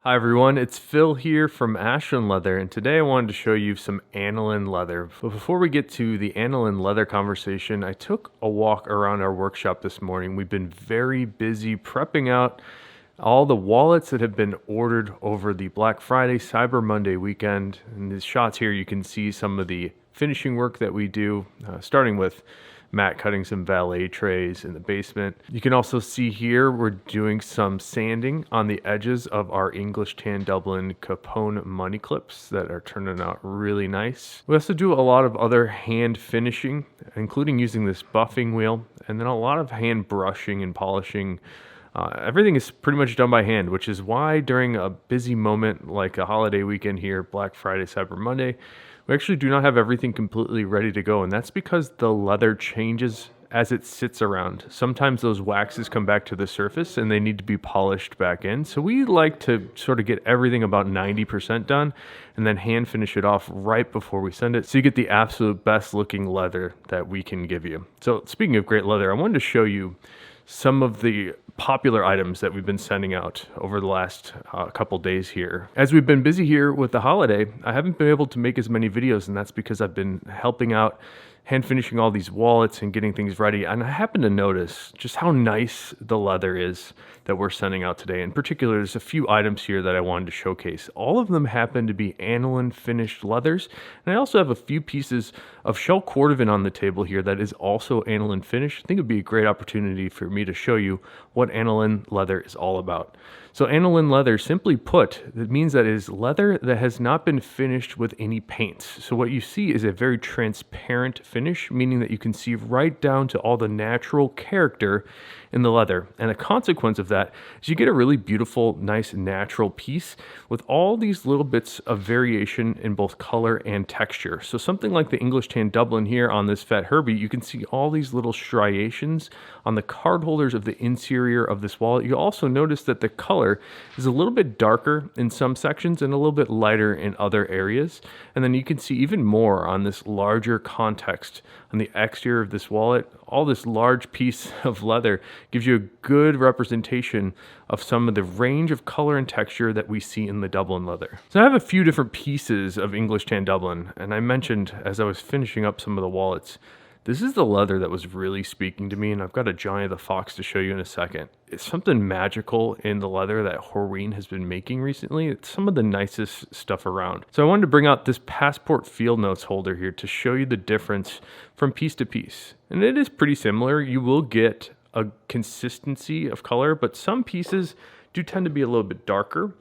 Hi everyone, it's Phil here from Ashland Leather, and today I wanted to show you some aniline leather. But before we get to the aniline leather conversation, I took a walk around our workshop this morning. We've been very busy prepping out all the wallets that have been ordered over the Black Friday, Cyber Monday weekend. In these shots here, you can see some of the finishing work that we do, starting with Matt cutting some valet trays in the basement. You can also see here we're doing some sanding on the edges of our English Tan Dublin Capone money clips that are turning out really nice. We also do a lot of other hand finishing, including using this buffing wheel, and then a lot of hand brushing and polishing. Everything is pretty much done by hand, which is why during a busy moment like a holiday weekend here, Black Friday, Cyber Monday, we actually do not have everything completely ready to go, and that's because the leather changes as it sits around. Sometimes those waxes come back to the surface and they need to be polished back in. So we like to sort of get everything about 90% done and then hand finish it off right before we send it, so you get the absolute best looking leather that we can give you. So speaking of great leather, I wanted to show you some of the popular items that we've been sending out over the last couple days here. As we've been busy here with the holiday, I haven't been able to make as many videos, and that's because I've been helping out hand finishing all these wallets and getting things ready. And I happen to notice just how nice the leather is that we're sending out today. In particular, there's a few items here that I wanted to showcase. All of them happen to be aniline finished leathers. And I also have a few pieces of shell Cordovan on the table here that is also aniline finished. I think it'd be a great opportunity for me to show you what aniline leather is all about. So aniline leather, simply put, that means that it is leather that has not been finished with any paints. So what you see is a very transparent finish, meaning that you can see right down to all the natural character in the leather. And the consequence of that is you get a really beautiful, nice, natural piece with all these little bits of variation in both color and texture. So something like the English Tan Dublin here on this Fat Herbie, you can see all these little striations on the card holders of the interior of this wallet. You also notice that the color is a little bit darker in some sections and a little bit lighter in other areas. And then you can see even more on this larger context on the exterior of this wallet. All this large piece of leather gives you a good representation of some of the range of color and texture that we see in the Dublin leather. So I have a few different pieces of English Tan Dublin, and I mentioned as I was finishing up some of the wallets, this is the leather that was really speaking to me, and I've got a Johnny the Fox to show you in a second. It's something magical in the leather that Horween has been making recently. It's some of the nicest stuff around. So I wanted to bring out this Passport Field Notes holder here to show you the difference from piece to piece. And it is pretty similar. You will get a consistency of color, but some pieces do tend to be a little bit darker.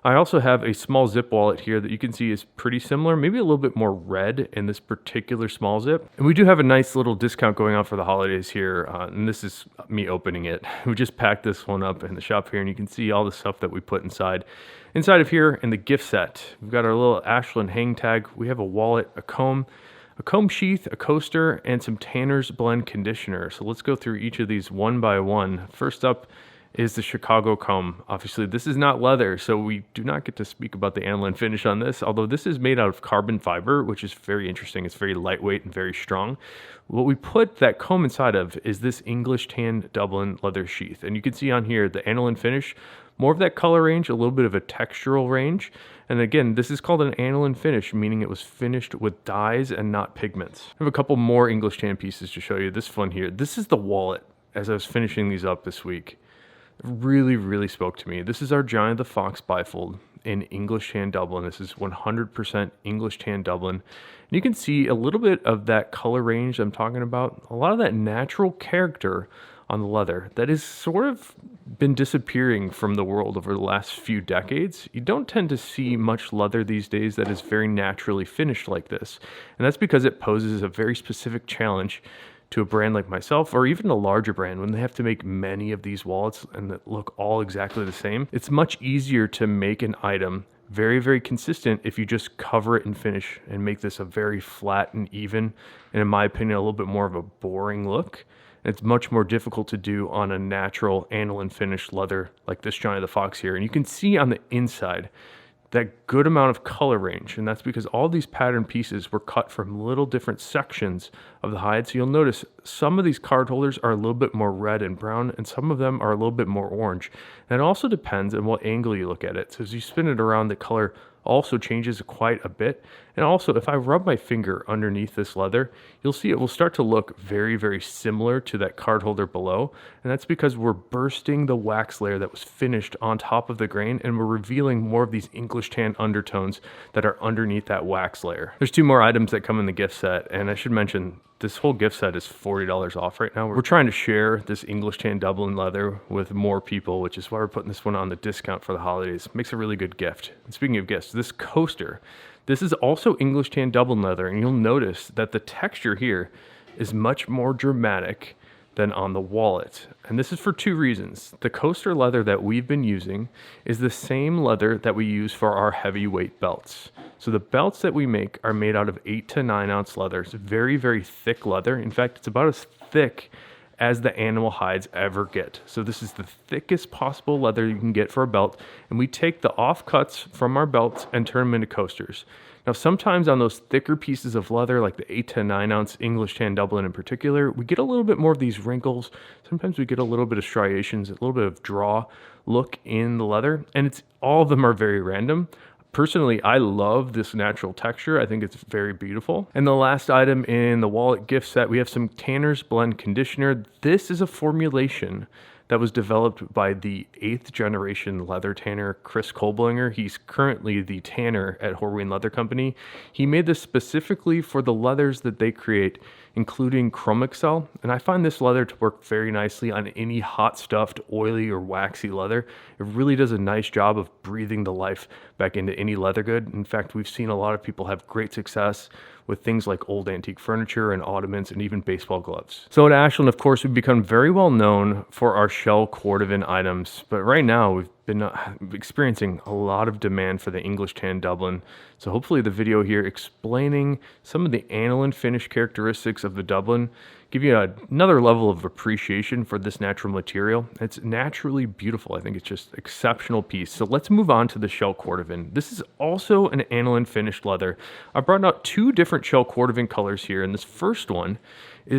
I also have a small zip wallet here that you can see is pretty similar, maybe a little bit more red in this particular small zip. And we do have a nice little discount going on for the holidays here, and this is me opening it. We just packed this one up in the shop here, and you can see all the stuff that we put inside. Inside of here in the gift set, we've got our little Ashland hang tag. We have a wallet, a comb sheath, a coaster, and some Tanner's Blend conditioner. So let's go through each of these one by one. First up is the Chicago comb. Obviously, this is not leather, so we do not get to speak about the aniline finish on this, although this is made out of carbon fiber, which is very interesting. It's very lightweight and very strong. What we put that comb inside of is this English Tan Dublin leather sheath. And you can see on here the aniline finish, more of that color range, a little bit of a textural range. And again, this is called an aniline finish, meaning it was finished with dyes and not pigments. I have a couple more English Tan pieces to show you. This one here, this is the wallet as I was finishing these up this week. Really spoke to me. This is our Johnny the Fox bifold in English Tan Dublin. This is 100% English Tan Dublin. And you can see a little bit of that color range I'm talking about, a lot of that natural character on the leather that has sort of been disappearing from the world over the last few decades. You don't tend to see much leather these days that is very naturally finished like this. And that's because it poses a very specific challenge to a brand like myself, or even a larger brand, when they have to make many of these wallets and that look all exactly the same. It's much easier to make an item very consistent if you just cover it and finish and make this a very flat and even, and in my opinion, a little bit more of a boring look. It's much more difficult to do on a natural aniline finished leather like this Johnny the Fox here. And you can see on the inside that good amount of color range, and that's because all these pattern pieces were cut from little different sections of the hide. So you'll notice some of these card holders are a little bit more red and brown, and some of them are a little bit more orange. And it also depends on what angle you look at it. So as you spin it around, the color also changes quite a bit. And also, if I rub my finger underneath this leather, you'll see it will start to look very, very similar to that card holder below. And that's because we're bursting the wax layer that was finished on top of the grain, and we're revealing more of these English tan undertones that are underneath that wax layer. There's 2 more items that come in the gift set, and I should mention this whole gift set is $40 off right now. We're trying to share this English tan Dublin leather with more people, which is why we're putting this one on the discount for the holidays. Makes a really good gift. And speaking of gifts, this coaster, this is also English tan Dublin leather, and you'll notice that the texture here is much more dramatic than on the wallet. And this is for 2 reasons. The coaster leather that we've been using is the same leather that we use for our heavyweight belts. So the belts that we make are made out of 8 to 9 ounce leather. It's very, very thick leather. In fact, it's about as thick as the animal hides ever get. So this is the thickest possible leather you can get for a belt. And we take the offcuts from our belts and turn them into coasters. Now, sometimes on those thicker pieces of leather, like the 8 to 9 ounce English tan Dublin in particular, we get a little bit more of these wrinkles. Sometimes we get a little bit of striations, a little bit of draw look in the leather, and all of them are very random. Personally, I love this natural texture. I think it's very beautiful. And the last item in the wallet gift set, we have some Tanner's Blend Conditioner. This is a formulation that was developed by the 8th generation leather tanner, Chris Kolblinger. He's currently the tanner at Horween Leather Company. He made this specifically for the leathers that they create, including Chrome Excel. And I find this leather to work very nicely on any hot stuffed, oily, or waxy leather. It really does a nice job of breathing the life back into any leather good. In fact, we've seen a lot of people have great success with things like old antique furniture and ottomans and even baseball gloves. So at Ashland, of course, we've become very well known for our shell Cordovan items, but right now we've been experiencing a lot of demand for the English tan Dublin. So hopefully the video here explaining some of the aniline finish characteristics of the Dublin give you another level of appreciation for this natural material. It's naturally beautiful. I think it's just exceptional piece. So let's move on to the shell Cordovan. This is also an aniline finished leather. I brought out 2 different shell Cordovan colors here, and this first one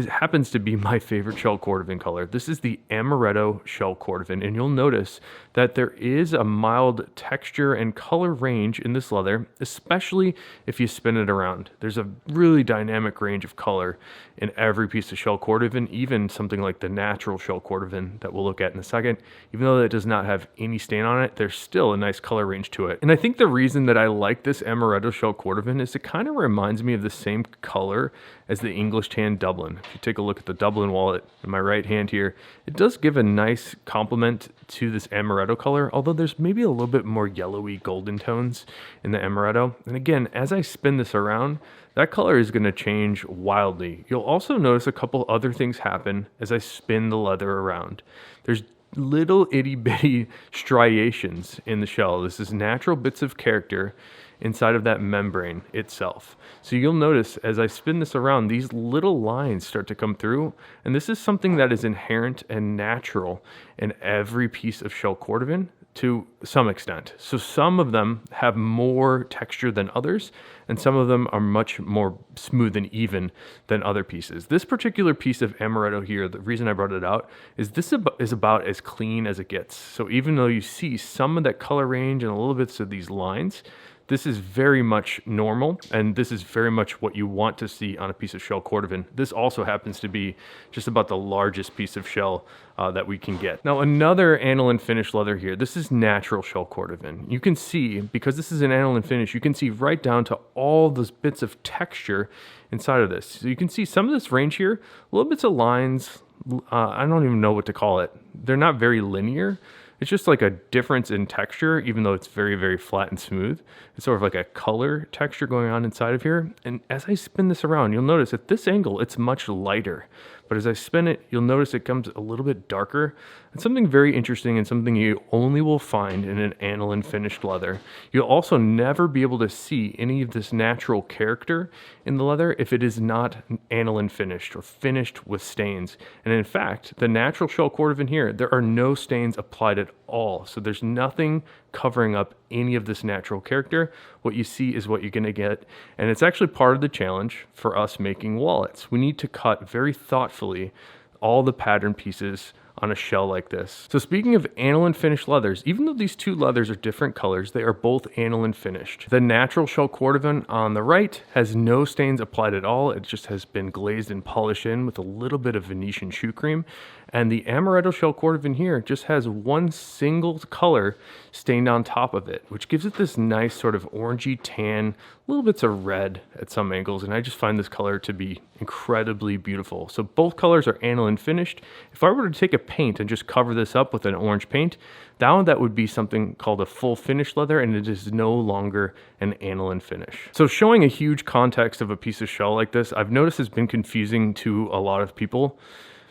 happens to be my favorite shell Cordovan color. This is the Amaretto shell Cordovan, and you'll notice that there is a mild texture and color range in this leather, especially if you spin it around. There's a really dynamic range of color in every piece of shell Cordovan, even something like the natural shell Cordovan that we'll look at in a second. Even though it does not have any stain on it, there's still a nice color range to it. And I think the reason that I like this Amaretto shell Cordovan is it kind of reminds me of the same color as the English tan Dublin. If you take a look at the Dublin wallet in my right hand here, it does give a nice complement to this Amaretto color, although there's maybe a little bit more yellowy golden tones in the Amaretto. And again, as I spin this around, that color is going to change wildly. You'll also notice a couple other things happen as I spin the leather around. There's little itty bitty striations in the shell. This is natural bits of character inside of that membrane itself. So you'll notice as I spin this around, these little lines start to come through, and this is something that is inherent and natural in every piece of shell Cordovan to some extent. So some of them have more texture than others, and some of them are much more smooth and even than other pieces. This particular piece of Amaretto here, the reason I brought it out, is this is about as clean as it gets. So even though you see some of that color range and a little bits of these lines, this is very much normal, and this is very much what you want to see on a piece of shell Cordovan. This also happens to be just about the largest piece of shell that we can get. Now, another aniline finish leather here. This is natural shell Cordovan. You can see, because this is an aniline finish, you can see right down to all those bits of texture inside of this. So you can see some of this range here, little bits of lines. I don't even know what to call it. They're not very linear. It's just like a difference in texture, even though it's very, very flat and smooth. It's sort of like a color texture going on inside of here. And as I spin this around, you'll notice at this angle, it's much lighter. But as I spin it, you'll notice it comes a little bit darker. It's something very interesting and something you only will find in an aniline finished leather. You'll also never be able to see any of this natural character in the leather if it is not aniline finished or finished with stains. And in fact, the natural shell Cordovan here, there are no stains applied at all. So there's nothing covering up any of this natural character. What you see is what you're going to get. And it's actually part of the challenge for us making wallets. We need to cut very thoughtfully all the pattern pieces on a shell like this. So speaking of aniline finished leathers, even though these two leathers are different colors, they are both aniline finished. The natural shell Cordovan on the right has no stains applied at all. It just has been glazed and polished in with a little bit of Venetian shoe cream. And the amaretto shell Cordovan here just has one single color stained on top of it, which gives it this nice sort of orangey tan, little bits of red at some angles. And I just find this color to be incredibly beautiful. So both colors are aniline finished. If I were to take a paint and just cover this up with an orange paint, that would be something called a full finish leather, and it is no longer an aniline finish. So showing a huge context of a piece of shell like this, I've noticed has been confusing to a lot of people,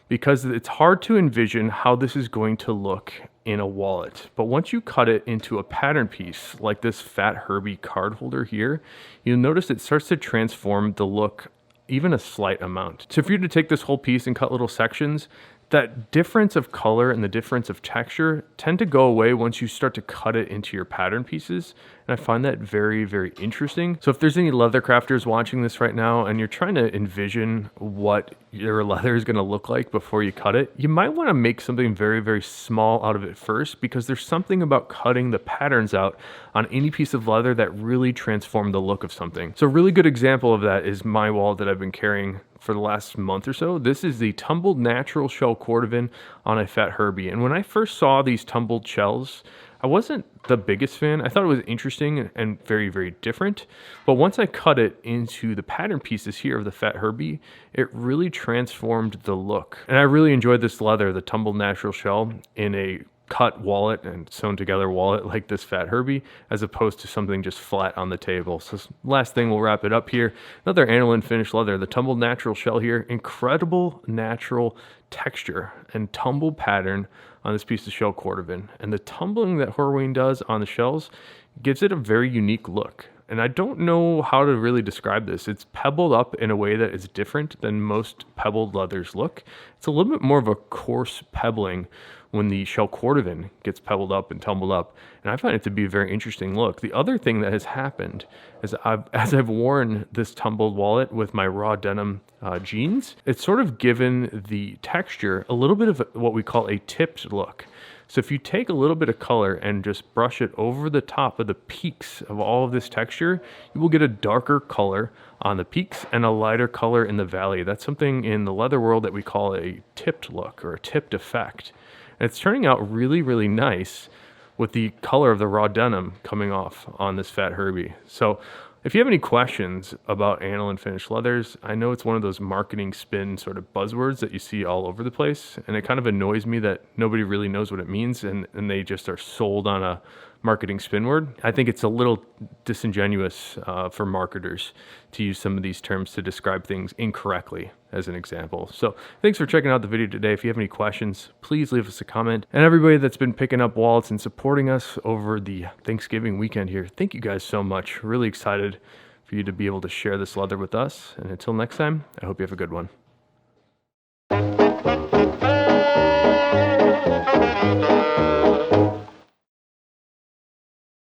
because it's hard to envision how this is going to look in a wallet. But once you cut it into a pattern piece, like this Fat Herbie card holder here, you'll notice it starts to transform the look even a slight amount. So if you were to take this whole piece and cut little sections, that difference of color and the difference of texture tend to go away once you start to cut it into your pattern pieces. And I find that very, very interesting. So if there's any leather crafters watching this right now and you're trying to envision what your leather is going to look like before you cut it, you might want to make something very, very small out of it first, because there's something about cutting the patterns out on any piece of leather that really transform the look of something. So a really good example of that is my wallet that I've been carrying for the last month or so. This is the tumbled natural shell Cordovan on a Fat Herbie. And when I first saw these tumbled shells, I wasn't the biggest fan. I thought it was interesting and very, very different. But once I cut it into the pattern pieces here of the Fat Herbie, it really transformed the look. And I really enjoyed this leather, the tumbled natural shell, in a cut wallet and sewn together wallet like this Fat Herbie, as opposed to something just flat on the table. So last thing, we'll wrap it up here. Another aniline finished leather, the tumbled natural shell here. Incredible natural texture and tumble pattern on this piece of shell Cordovan. And the tumbling that Horween does on the shells gives it a very unique look. And I don't know how to really describe this. It's pebbled up in a way that is different than most pebbled leathers look. It's a little bit more of a coarse pebbling when the shell Cordovan gets pebbled up and tumbled up. And I find it to be a very interesting look. The other thing that has happened is as I've worn this tumbled wallet with my raw denim jeans, it's sort of given the texture a little bit of what we call a tipped look. So if you take a little bit of color and just brush it over the top of the peaks of all of this texture, you will get a darker color on the peaks and a lighter color in the valley. That's something in the leather world that we call a tipped look or a tipped effect. And it's turning out really, really nice with the color of the raw denim coming off on this Fat Herbie. So if you have any questions about aniline finished leathers, I know it's one of those marketing spin sort of buzzwords that you see all over the place, and it kind of annoys me that nobody really knows what it means and they just are sold on a marketing spin word. I think it's a little disingenuous for marketers to use some of these terms to describe things incorrectly, as an example. So thanks for checking out the video today. If you have any questions, please leave us a comment. And everybody that's been picking up wallets and supporting us over the Thanksgiving weekend here, thank you guys so much. Really excited for you to be able to share this leather with us. And until next time, I hope you have a good one.